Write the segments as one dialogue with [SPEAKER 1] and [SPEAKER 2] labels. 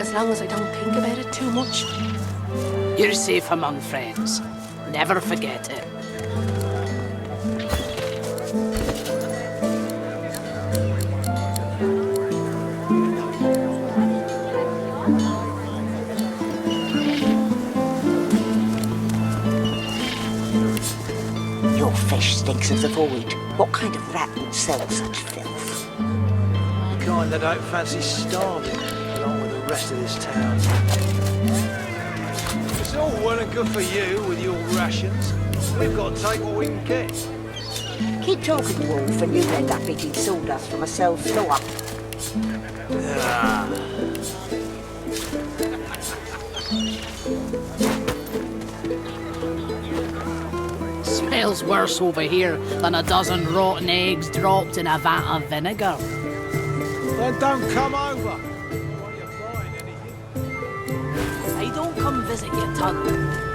[SPEAKER 1] as long as I don't think about it too much.
[SPEAKER 2] You're safe among friends. Never forget it.
[SPEAKER 3] Your fish stinks of the void. What kind of rat would sell such filth?
[SPEAKER 4] The kind that don't fancy starving, along with the rest of this town. It's all well and good for you with your rations. We've got to take what we can get.
[SPEAKER 3] Keep talking, you wolf, and you'll end up eating sawdust from a cell floor.
[SPEAKER 4] Ah.
[SPEAKER 2] Smells worse over here than a dozen rotten eggs dropped in a vat of vinegar.
[SPEAKER 4] Then don't come over. While you're buying anything.
[SPEAKER 2] If I don't come visit your ton,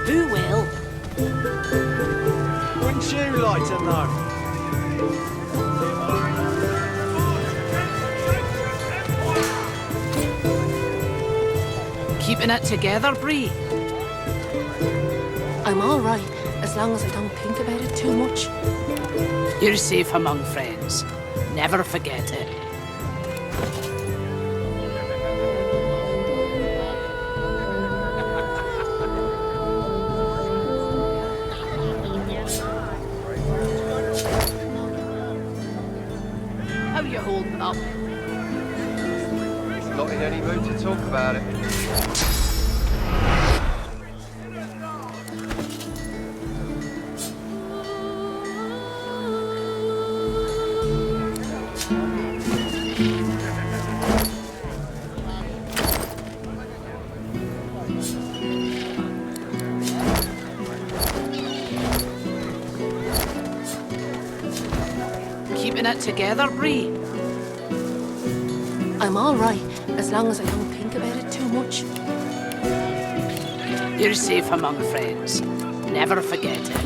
[SPEAKER 2] who will?
[SPEAKER 4] Wouldn't you like to know?
[SPEAKER 2] Keeping it together, Bree?
[SPEAKER 1] I'm all right, as long as I don't think about it too much.
[SPEAKER 2] You're safe among friends. Never forget it. How you holding up?
[SPEAKER 5] Not in any mood to talk about it.
[SPEAKER 2] Keeping it together, Bree?
[SPEAKER 1] I'm all right, as long as I don't think about it too much.
[SPEAKER 2] You're safe among friends. Never forget it.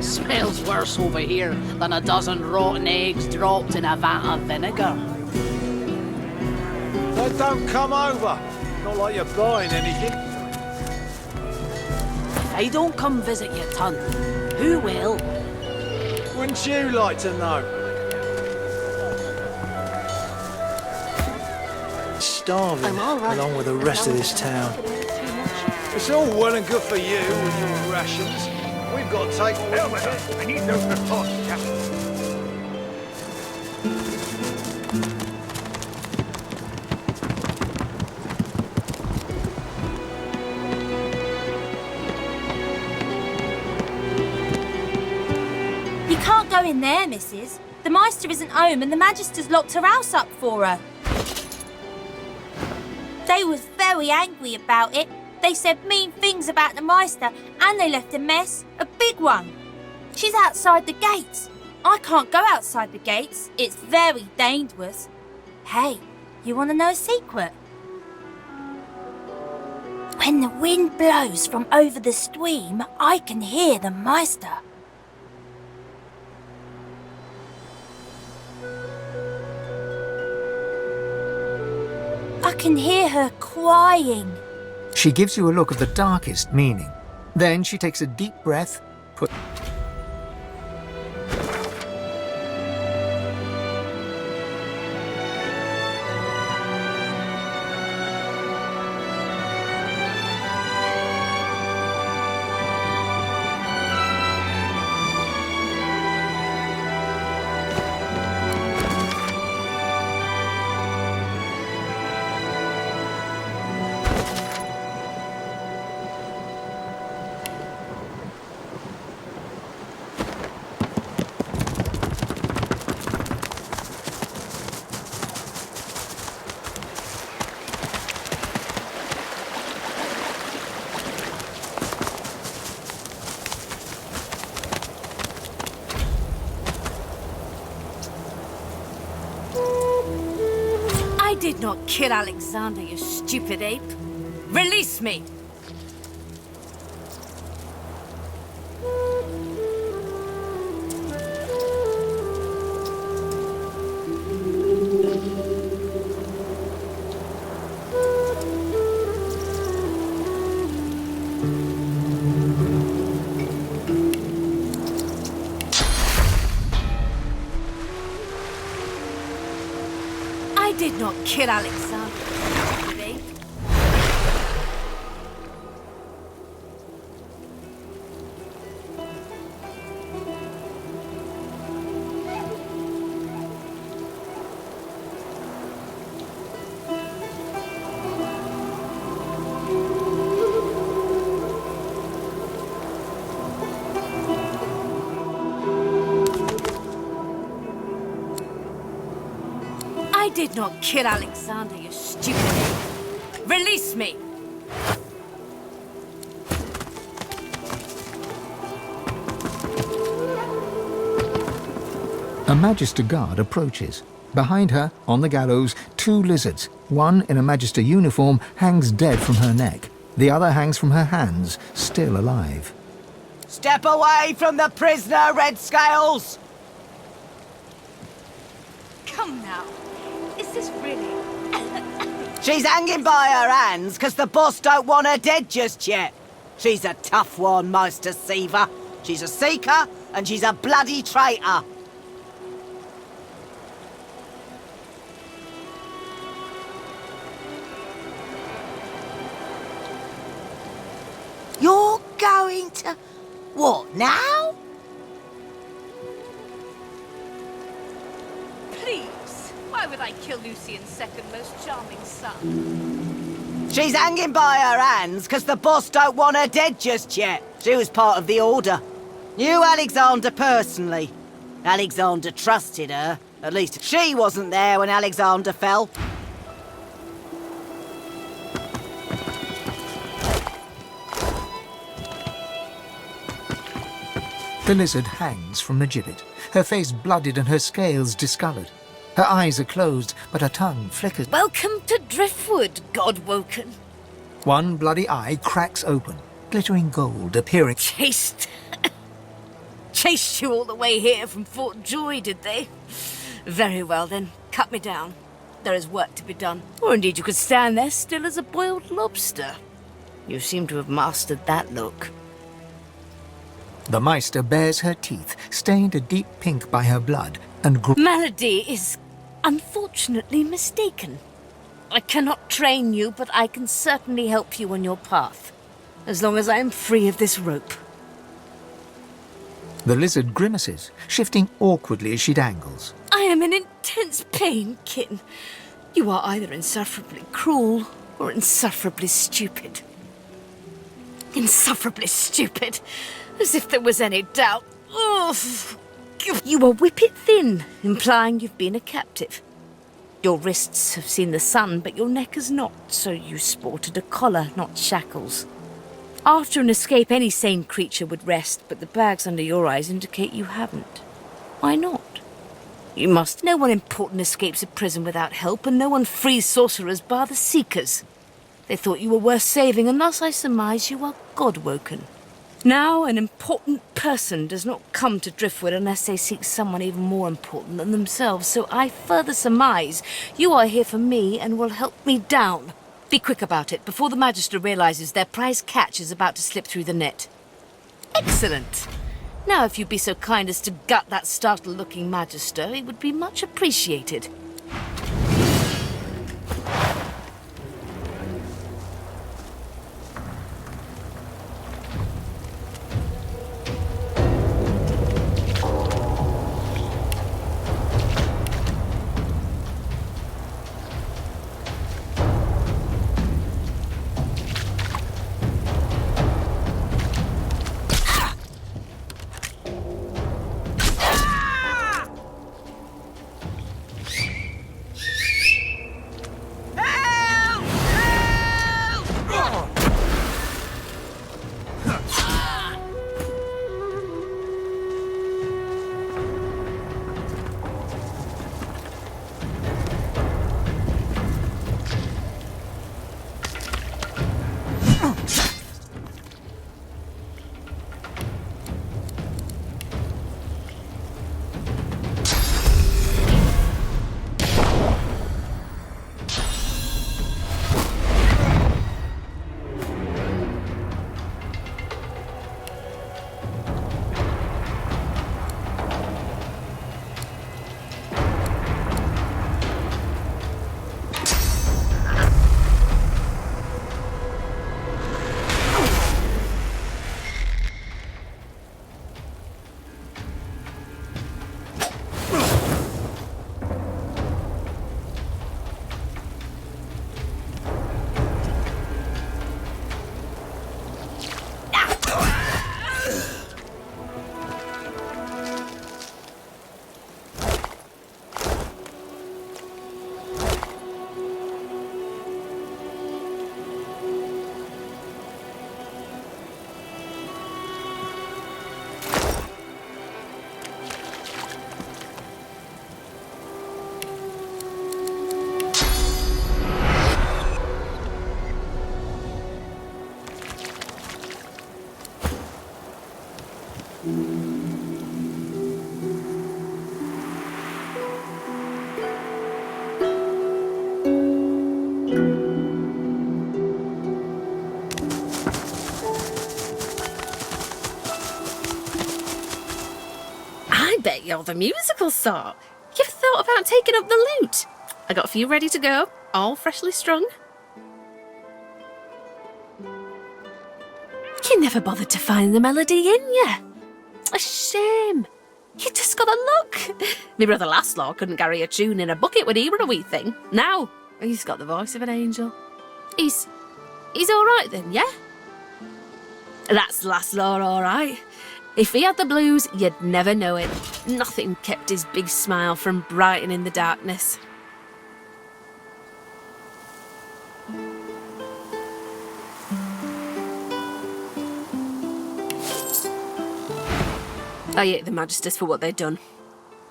[SPEAKER 2] Smells worse over here than a dozen rotten eggs dropped in a vat of vinegar.
[SPEAKER 4] Then don't come over. Not like you're buying anything.
[SPEAKER 2] If I don't come visit your ton, who will?
[SPEAKER 4] Wouldn't you like to know? Starving,
[SPEAKER 1] I'm all right,
[SPEAKER 4] along with the
[SPEAKER 1] as
[SPEAKER 4] rest of
[SPEAKER 1] long
[SPEAKER 4] this
[SPEAKER 1] as I don't
[SPEAKER 4] town.
[SPEAKER 1] think about it too much.
[SPEAKER 4] It's all well and good for you with your rations. We've got to take what we can get.
[SPEAKER 5] I need those reports, Captain.
[SPEAKER 6] You can't go in there, missus. The Meister isn't home and the Magister's locked her house up for her. They was very angry about it. They said mean things about the Meister and they left a mess, a big one. She's outside the gates. I can't go outside the gates. It's very dangerous. Hey, you want to know a secret? When the wind blows from over the stream, I can hear the Meister. I can hear her crying.
[SPEAKER 7] She gives you a look of the darkest meaning. Then she takes a deep breath,
[SPEAKER 8] I did not kill Alexander, you stupid ape. Release me! did not kill Alexander, you stupid ape. I did not kill Alexander, you stupid ape. Release me!
[SPEAKER 7] A Magister guard approaches. Behind her, on the gallows, 2 lizards. One in a Magister uniform hangs dead from her neck. The other hangs from her hands, still alive.
[SPEAKER 9] Step away from the prisoner, Red Scales!
[SPEAKER 8] Come now. Is this really...
[SPEAKER 9] She's hanging by her hands because the boss don't want her dead just yet. She's a tough one, Meister Seaver. She's a seeker and she's a bloody traitor. You're going to... what, now?
[SPEAKER 8] Please. Why would I kill Lucian's second most charming son?
[SPEAKER 9] She's hanging by her hands because the boss don't want her dead just yet. She was part of the Order. Knew Alexander personally. Alexander trusted her. At least she wasn't there when Alexander fell.
[SPEAKER 7] The lizard hangs from the gibbet, her face blooded and her scales discoloured. Her eyes are closed, but her tongue flickers.
[SPEAKER 8] Welcome to Driftwood, God-woken.
[SPEAKER 7] One bloody eye cracks open, glittering gold appearing.
[SPEAKER 8] Chased you all the way here from Fort Joy, did they? Very well then, cut me down. There is work to be done. Or indeed you could stand there still as a boiled lobster. You seem to have mastered that look.
[SPEAKER 7] The Meister bares her teeth, stained a deep pink by her blood, and
[SPEAKER 8] Malady is unfortunately mistaken. I cannot train you, but I can certainly help you on your path. As long as I am free of this rope.
[SPEAKER 7] The lizard grimaces, shifting awkwardly as she dangles.
[SPEAKER 8] I am in intense pain, Kin. You are either insufferably cruel or insufferably stupid. Insufferably stupid. As if there was any doubt. Oof. You are whippet thin, implying you've been a captive. Your wrists have seen the sun, but your neck has not, so you sported a collar, not shackles. After an escape, any sane creature would rest, but the bags under your eyes indicate you haven't. Why not? You must. No one important escapes a prison without help, and no one frees sorcerers bar the Seekers. They thought you were worth saving, and thus I surmise you are God-woken. Now, an important person does not come to Driftwood unless they seek someone even more important than themselves, so I further surmise you are here for me and will help me down. Be quick about it, before the Magister realizes their prize catch is about to slip through the net. Excellent. Now, if you'd be so kind as to gut that startled-looking Magister, it would be much appreciated. bet you're the musical sort. You've thought about taking up the lute. I got a few ready to go, all freshly strung. You never bothered to find the melody in you. A shame. You just got a look. My brother Laszlo couldn't carry a tune in a bucket when he were a wee thing. Now, he's got the voice of an angel. He's all right then, yeah? That's Laszlo, all right. If he had the blues, you'd never know it. Nothing kept his big smile from brightening the darkness. I hate the Magisters for what they've done.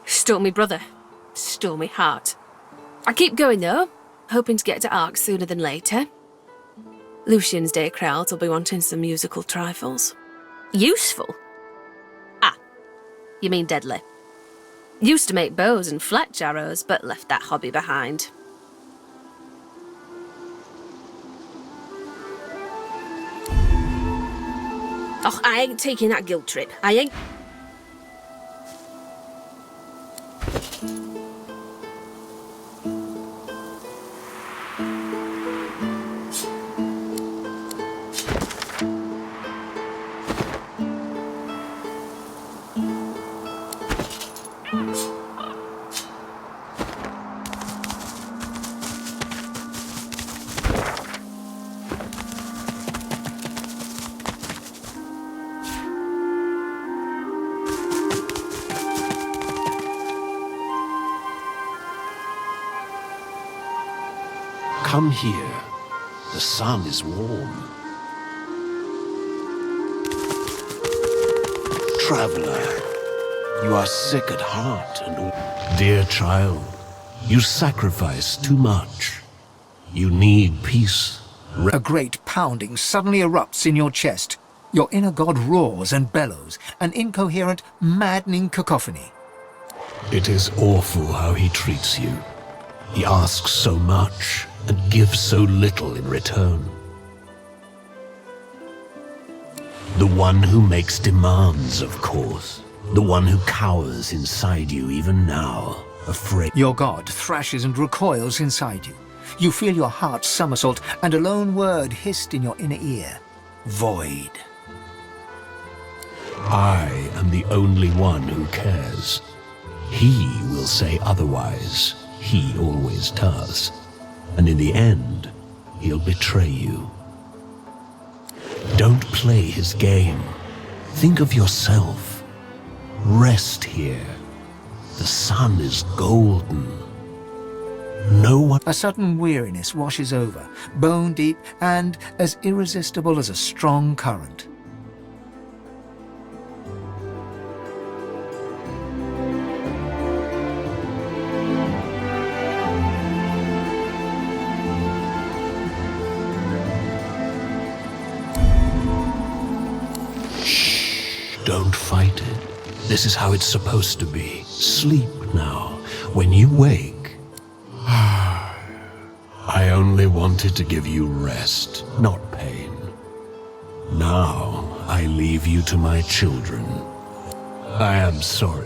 [SPEAKER 8] Stole me brother. Stole me heart. I keep going though, hoping to get to Ark sooner than later. Lucian's day crowds will be wanting some musical trifles. Useful? Ah, you mean deadly. Used to make bows and fletch arrows, but left that hobby behind. Oh, I ain't taking that guilt trip. I ain't...
[SPEAKER 10] Come here. The sun is warm. Traveler, you are sick at heart and... Dear child, you sacrifice too much. You need peace.
[SPEAKER 7] A great pounding suddenly erupts in your chest. Your inner god roars and bellows, an incoherent, maddening cacophony.
[SPEAKER 10] It is awful how he treats you. He asks so much and gives so little in return. The one who makes demands, of course. The one who cowers inside you even now, afraid.
[SPEAKER 7] Your god thrashes and recoils inside you. You feel your heart somersault and a lone word hissed in your inner ear. Void.
[SPEAKER 10] I am the only one who cares. He will say otherwise. He always does. And in the end, he'll betray you. Don't play his game. Think of yourself. Rest here. The sun is golden. No one...
[SPEAKER 7] A sudden weariness washes over, bone deep and as irresistible as a strong current.
[SPEAKER 10] Don't fight it. This is how it's supposed to be. Sleep now. When you wake... I only wanted to give you rest, not pain. Now I leave you to my children. I am sorry.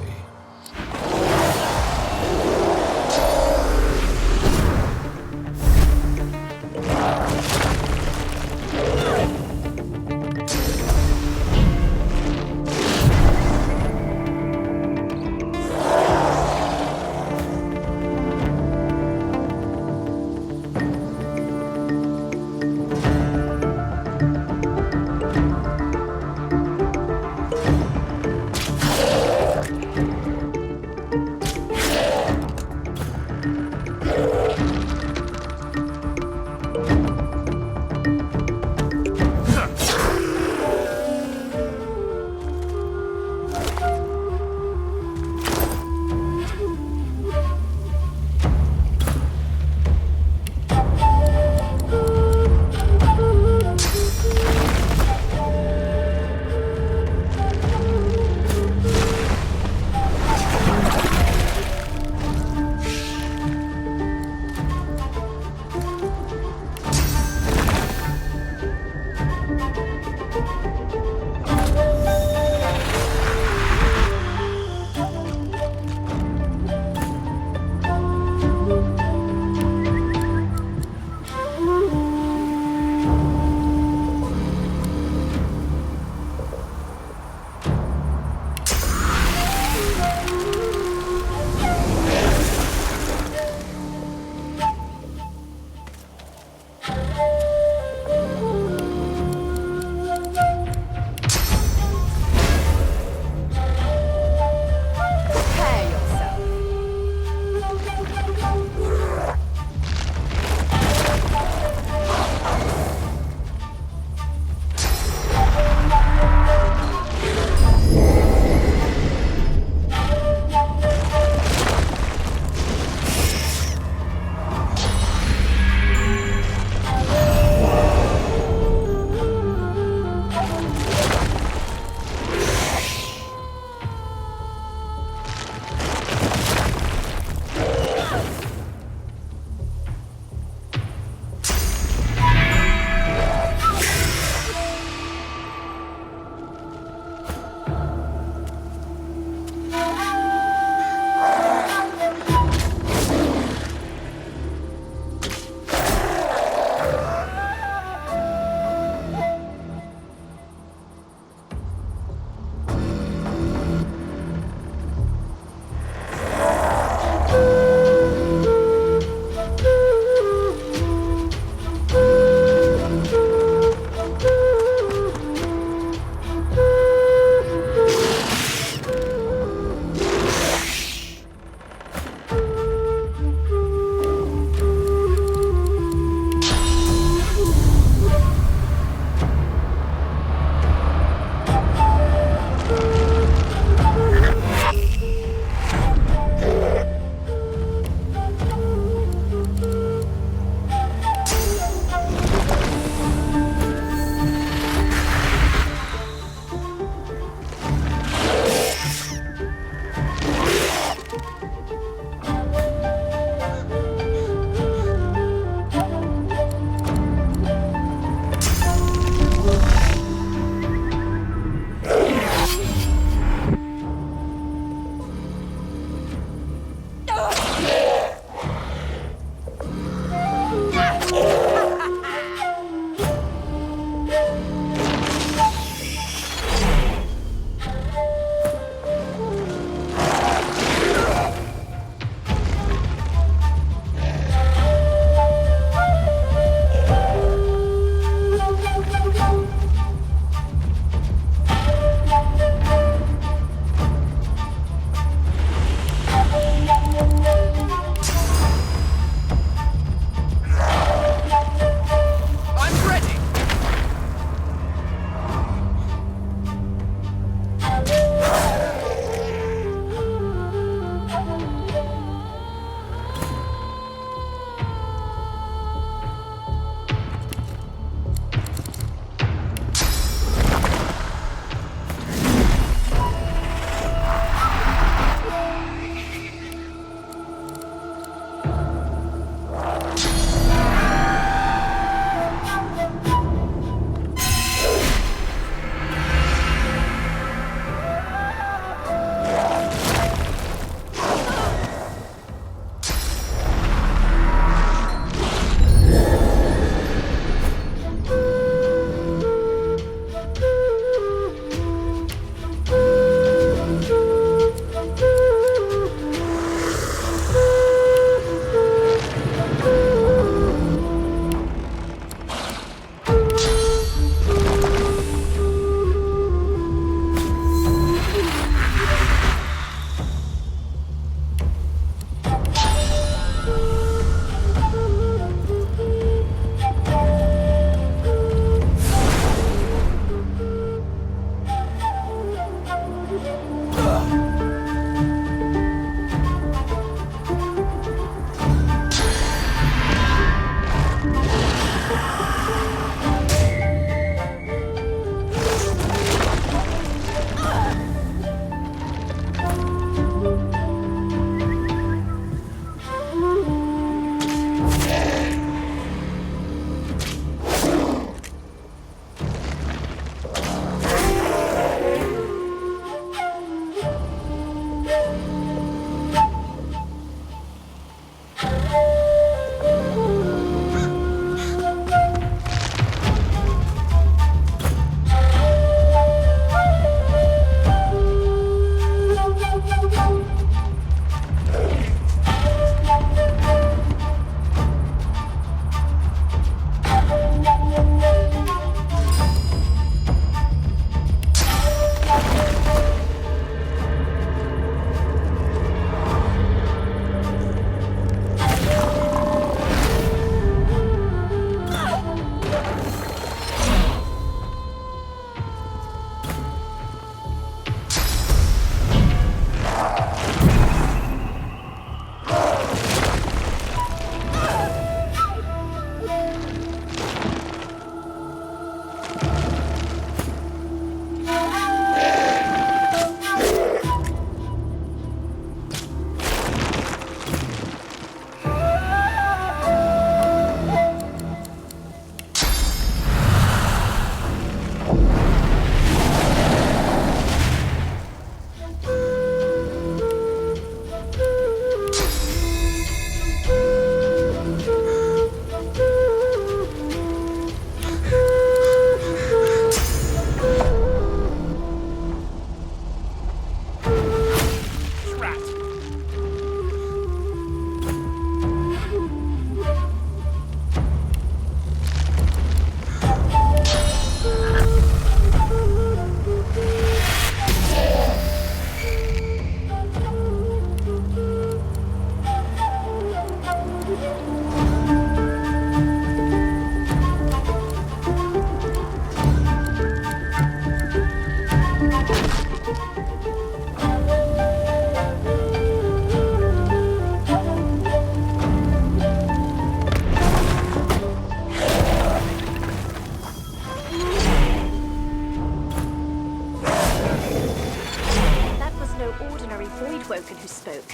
[SPEAKER 8] spoke.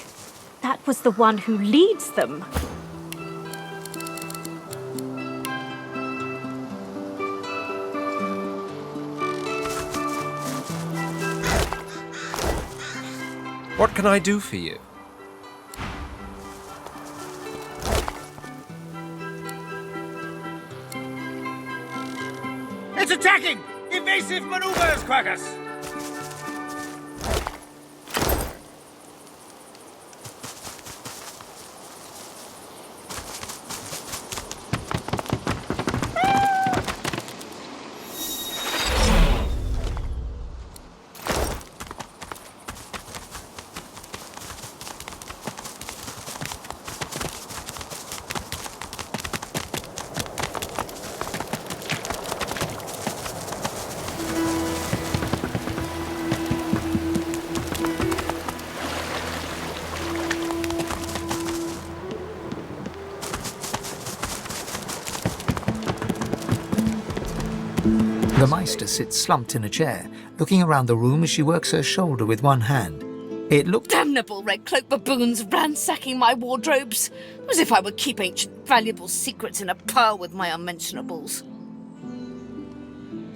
[SPEAKER 8] That was the one who leads them.
[SPEAKER 11] What can I do for you?
[SPEAKER 4] It's attacking! Evasive maneuvers, Quackers!
[SPEAKER 7] The Meister sits slumped in a chair, looking around the room as she works her shoulder with one hand. It looked...
[SPEAKER 8] Damnable red cloak baboons ransacking my wardrobes, as if I would keep ancient valuable secrets in a pile with my unmentionables.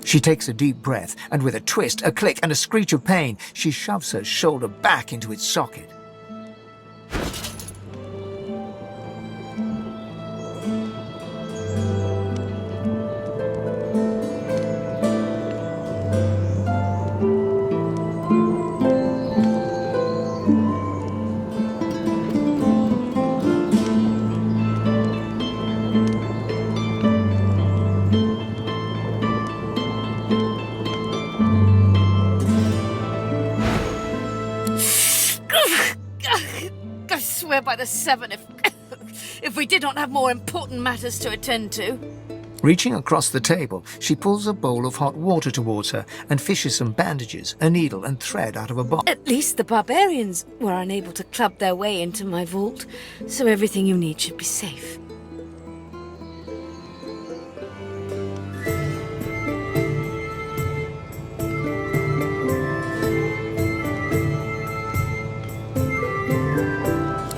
[SPEAKER 7] She takes a deep breath, and with a twist, a click, and a screech of pain, she shoves her shoulder back into its socket.
[SPEAKER 8] I swear by the seven if we did not have more important matters to attend to.
[SPEAKER 7] Reaching across the table, she pulls a bowl of hot water towards her and fishes some bandages, a needle and thread out of a box.
[SPEAKER 8] At least the barbarians were unable to club their way into my vault, so everything you need should be safe.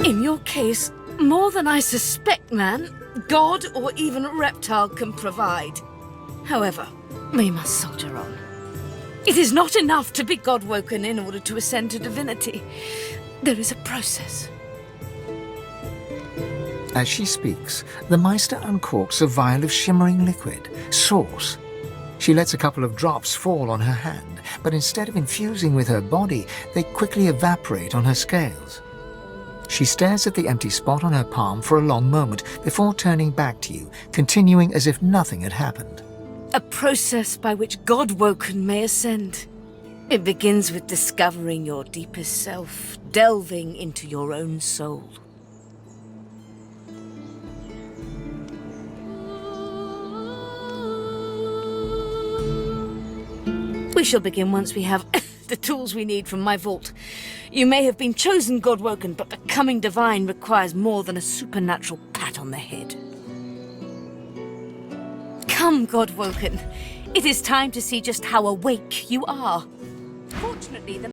[SPEAKER 8] In your case, more than I suspect, man, god or even reptile can provide. However, we must soldier on. It is not enough to be god-woken in order to ascend to divinity. There is a process.
[SPEAKER 7] As she speaks, the Meister uncorks a vial of shimmering liquid, sauce. She lets a couple of drops fall on her hand, but instead of infusing with her body, they quickly evaporate on her scales. She stares at the empty spot on her palm for a long moment before turning back to you, continuing as if nothing had happened.
[SPEAKER 8] A process by which God-woken may ascend. It begins with discovering your deepest self, delving into your own soul. We shall begin once we have the tools we need from my vault. You may have been chosen God-woken, but becoming divine requires more than a supernatural pat on the head. Come, God-woken. It is time to see just how awake you are. Fortunately, the